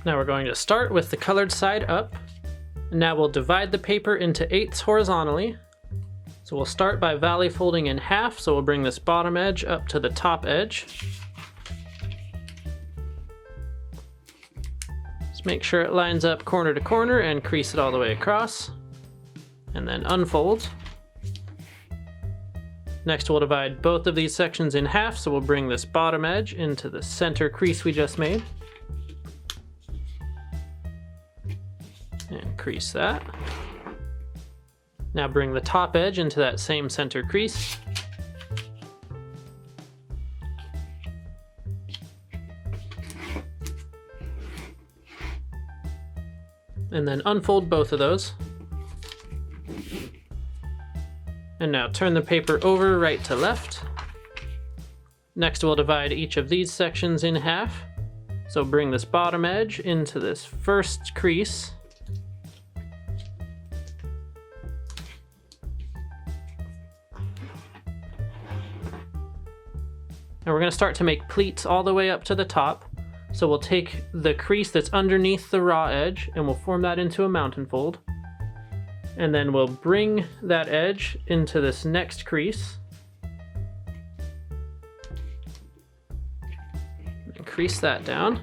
Now we're going to start with the colored side up. Now we'll divide the paper into eighths horizontally. So we'll start by valley folding in half, so we'll bring this bottom edge up to the top edge. Just make sure it lines up corner to corner and crease it all the way across. And then unfold. Next we'll divide both of these sections in half, so we'll bring this bottom edge into the center crease we just made. And crease that. Now bring the top edge into that same center crease. And then unfold both of those. And now turn the paper over right to left. Next we'll divide each of these sections in half. So bring this bottom edge into this first crease. And we're going to start to make pleats all the way up to the top. So we'll take the crease that's underneath the raw edge and we'll form that into a mountain fold. And then we'll bring that edge into this next crease. And crease that down.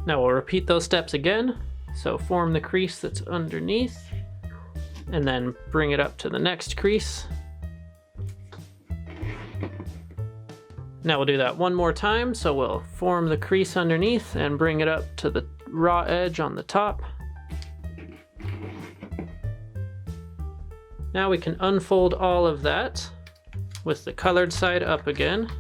Now we'll repeat those steps again. So form the crease that's underneath and then bring it up to the next crease. Now we'll do that one more time, so we'll form the crease underneath and bring it up to the raw edge on the top. Now we can unfold all of that with the colored side up again.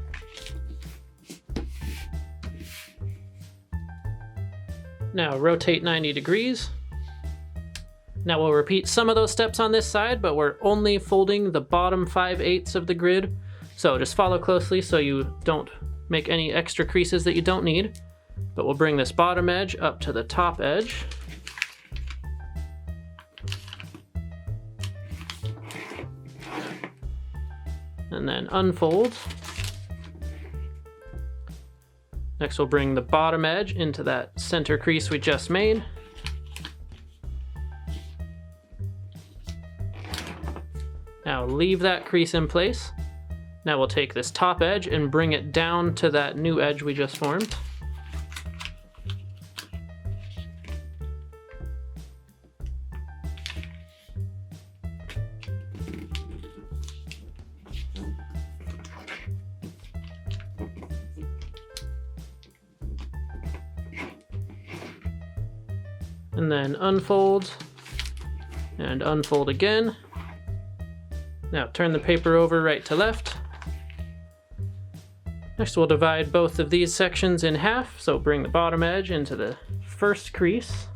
Now rotate 90 degrees. Now we'll repeat some of those steps on this side, but we're only folding the bottom 5/8 of the grid. So just follow closely so you don't make any extra creases that you don't need. But we'll bring this bottom edge up to the top edge. And then unfold. Next we'll bring the bottom edge into that center crease we just made. Now leave that crease in place. Now we'll take this top edge and bring it down to that new edge we just formed. And then unfold and unfold again. Now turn the paper over right to left. Next we'll divide both of these sections in half, so bring the bottom edge into the first crease.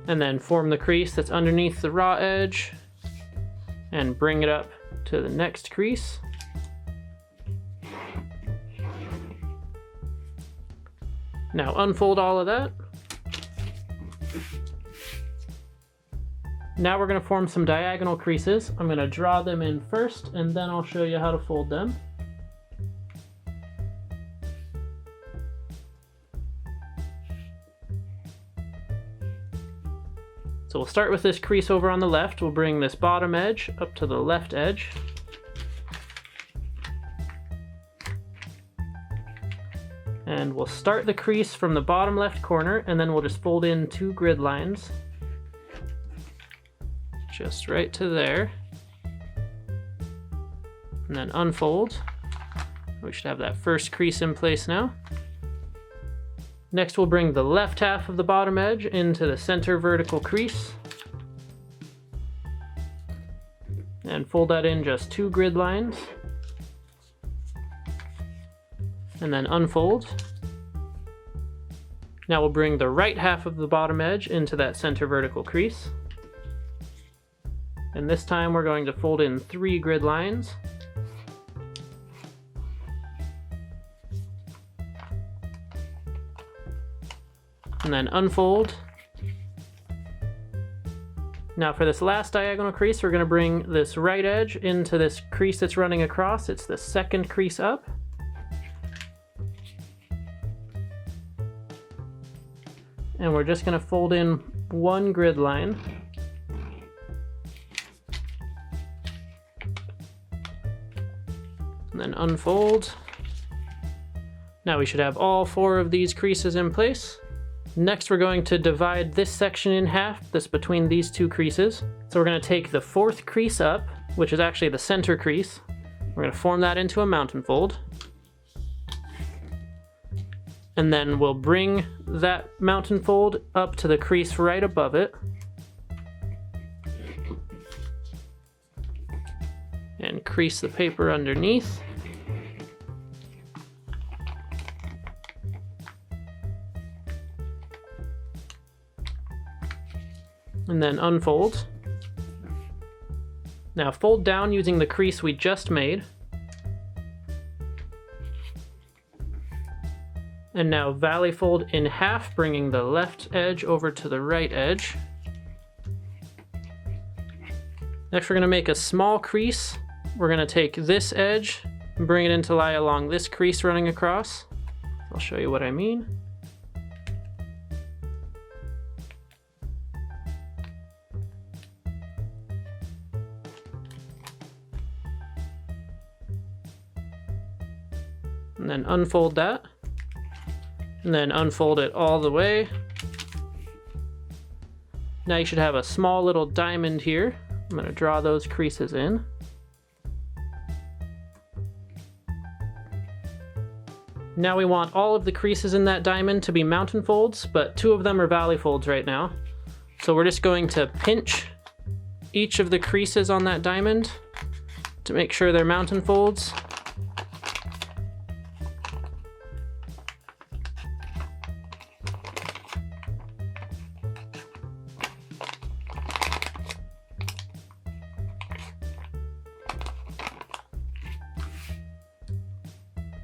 And then form the crease that's underneath the raw edge and bring it up to the next crease. Now unfold all of that. Now we're going to form some diagonal creases. I'm going to draw them in first and then I'll show you how to fold them. So we'll start with this crease over on the left. We'll bring this bottom edge up to the left edge. And we'll start the crease from the bottom left corner and then we'll just fold in 2 grid lines. Just right to there. And then unfold. We should have that first crease in place now. Next we'll bring the left half of the bottom edge into the center vertical crease. And fold that in just 2 grid lines. And then unfold. Now we'll bring the right half of the bottom edge into that center vertical crease. And this time we're going to fold in 3 grid lines. And then unfold. Now for this last diagonal crease, we're going to bring this right edge into this crease that's running across. It's the second crease up. And we're just going to fold in one grid line. And then unfold. Now we should have all 4 of these creases in place. Next, we're going to divide this section in half that's between these 2 creases. So we're going to take the 4th crease up, which is actually the center crease. We're going to form that into a mountain fold. And then we'll bring that mountain fold up to the crease right above it. And crease the paper underneath. And then unfold. Now fold down using the crease we just made. And now valley fold in half, bringing the left edge over to the right edge. Next we're going to make a small crease. We're going to take this edge and bring it in to lie along this crease running across. I'll show you what I mean. And then unfold that, and then unfold it all the way. Now you should have a small little diamond here. I'm going to draw those creases in. Now we want all of the creases in that diamond to be mountain folds, but 2 of them are valley folds right now. So we're just going to pinch each of the creases on that diamond to make sure they're mountain folds.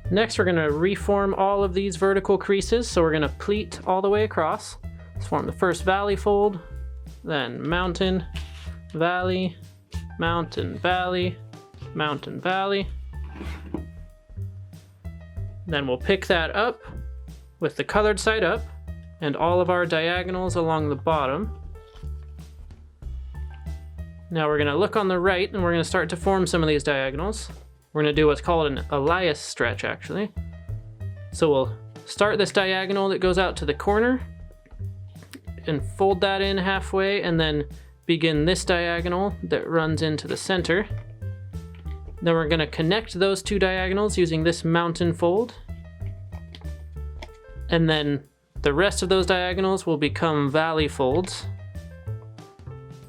Next, we're going to reform all of these vertical creases, so we're going to pleat all the way across. Let's form the first valley fold, then mountain, valley, mountain, valley, mountain, valley. Then we'll pick that up with the colored side up and all of our diagonals along the bottom. Now we're going to look on the right and we're going to start to form some of these diagonals. We're going to do what's called an Elias stretch, actually. So we'll start this diagonal that goes out to the corner and fold that in halfway, and then begin this diagonal that runs into the center. Then we're going to connect those 2 diagonals using this mountain fold. And then the rest of those diagonals will become valley folds.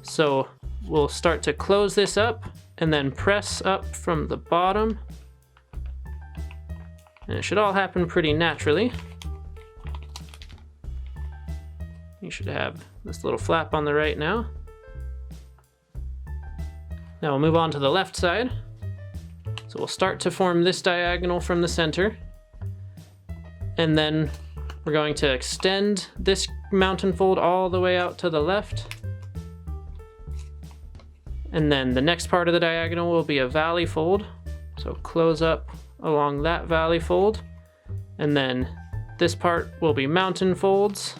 So we'll start to close this up and then press up from the bottom. And it should all happen pretty naturally. You should have this little flap on the right now. Now we'll move on to the left side. So we'll start to form this diagonal from the center. And then we're going to extend this mountain fold all the way out to the left. And then the next part of the diagonal will be a valley fold. So close up along that valley fold. And then this part will be mountain folds.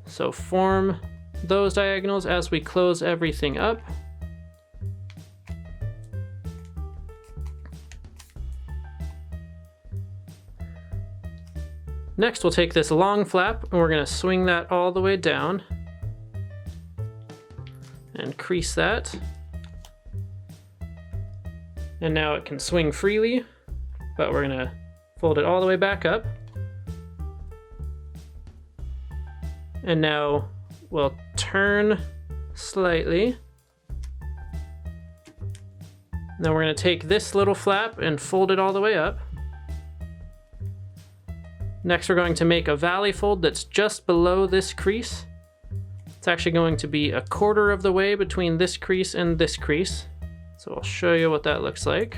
So form those diagonals as we close everything up. Next, we'll take this long flap and we're going to swing that all the way down. And crease that. And now it can swing freely, but we're gonna fold it all the way back up. And now we'll turn slightly. Then we're gonna take this little flap and fold it all the way up. Next, we're going to make a valley fold that's just below this crease. It's actually going to be 1/4 of the way between this crease and this crease. So I'll show you what that looks like.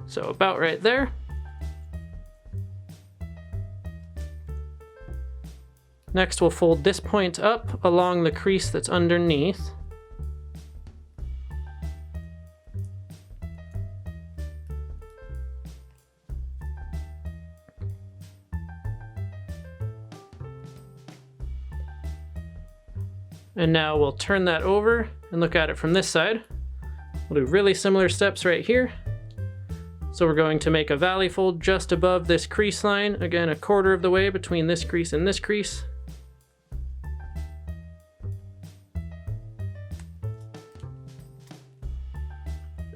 So about right there. Next, we'll fold this point up along the crease that's underneath. And now we'll turn that over and look at it from this side. We'll do really similar steps right here. So we're going to make a valley fold just above this crease line, again, 1/4 of the way between this crease and this crease.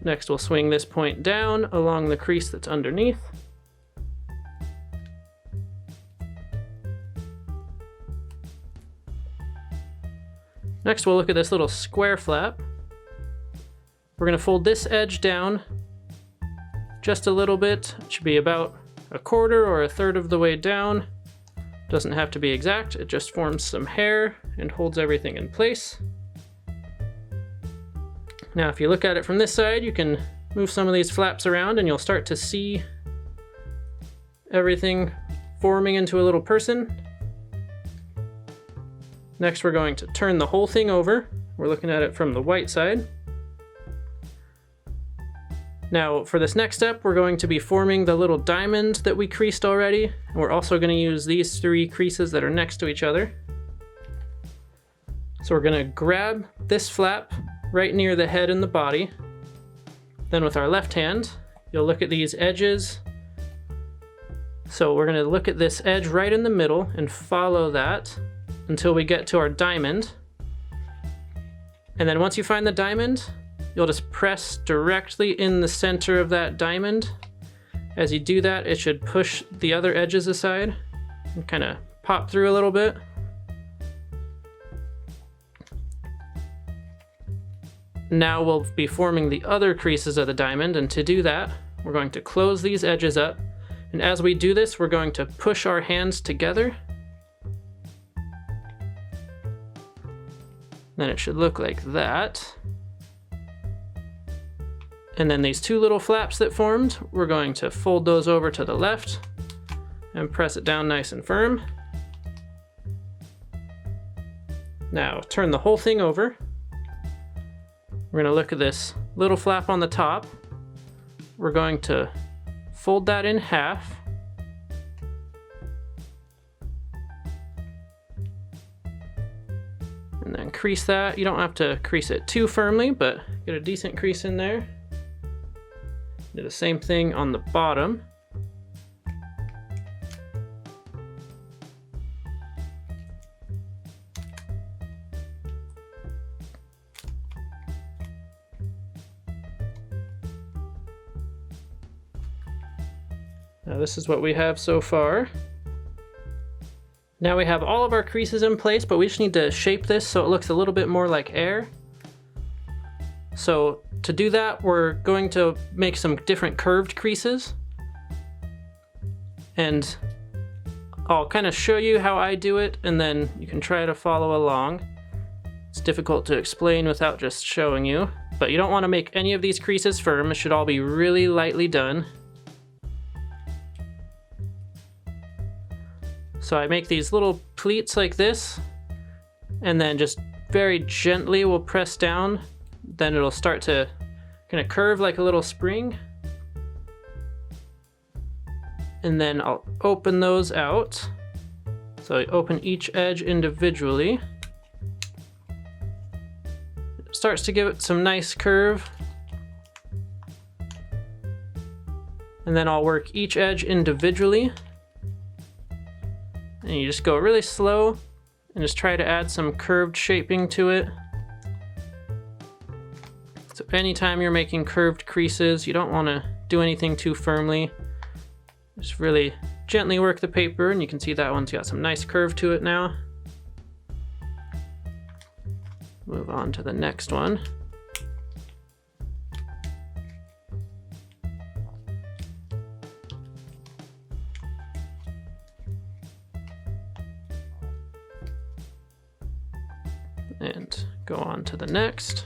Next, we'll swing this point down along the crease that's underneath. Next, we'll look at this little square flap. We're going to fold this edge down just a little bit. It should be about 1/4 or 1/3 of the way down. Doesn't have to be exact, it just forms some hair and holds everything in place. Now, if you look at it from this side, you can move some of these flaps around and you'll start to see everything forming into a little person. Next, we're going to turn the whole thing over. We're looking at it from the white side. Now, for this next step, we're going to be forming the little diamond that we creased already. And we're also going to use these 3 creases that are next to each other. So we're going to grab this flap right near the head and the body. Then with our left hand, you'll look at these edges. So we're going to look at this edge right in the middle and follow that until we get to our diamond. And then once you find the diamond, you'll just press directly in the center of that diamond. As you do that, it should push the other edges aside and kind of pop through a little bit. Now we'll be forming the other creases of the diamond, and to do that, we're going to close these edges up. And as we do this, we're going to push our hands together. Then it should look like that. And then these 2 little flaps that formed, we're going to fold those over to the left and press it down nice and firm. Now turn the whole thing over. We're going to look at this little flap on the top. We're going to fold that in half. And then crease that. You don't have to crease it too firmly, but get a decent crease in there. Do the same thing on the bottom. Now this is what we have so far. Now we have all of our creases in place, but we just need to shape this so it looks a little bit more like air. So to do that, we're going to make some different curved creases. And I'll kind of show you how I do it, and then you can try to follow along. It's difficult to explain without just showing you, but you don't want to make any of these creases firm. It should all be really lightly done. So I make these little pleats like this, and then just very gently we'll press down. Then it'll start to kind of curve like a little spring. And then I'll open those out. So I open each edge individually. It starts to give it some nice curve. And then I'll work each edge individually. And you just go really slow and just try to add some curved shaping to it. So anytime you're making curved creases, you don't want to do anything too firmly. Just really gently work the paper, and you can see that one's got some nice curve to it now. Move on to the next one. And go on to the next.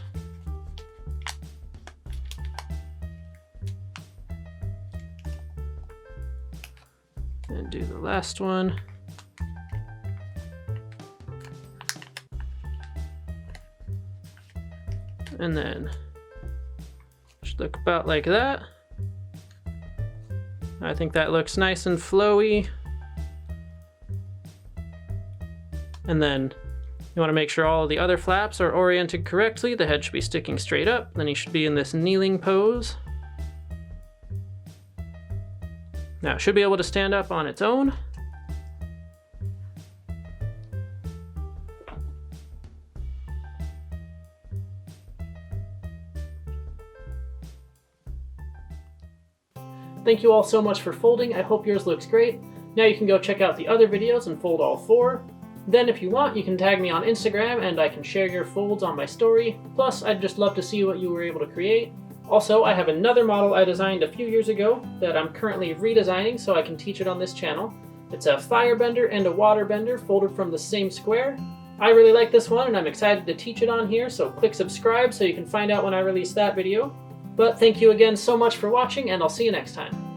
And do the last one. and then should look about like that. I think that looks nice and flowy. And then you want to make sure all the other flaps are oriented correctly. The head should be sticking straight up. Then he should be in this kneeling pose. Now it should be able to stand up on its own. Thank you all so much for folding. I hope yours looks great. Now you can go check out the other videos and fold all 4. Then if you want, you can tag me on Instagram and I can share your folds on my story. Plus, I'd just love to see what you were able to create. Also, I have another model I designed a few years ago that I'm currently redesigning so I can teach it on this channel. It's a firebender and a waterbender folded from the same square. I really like this one and I'm excited to teach it on here, so click subscribe so you can find out when I release that video. But thank you again so much for watching, and I'll see you next time.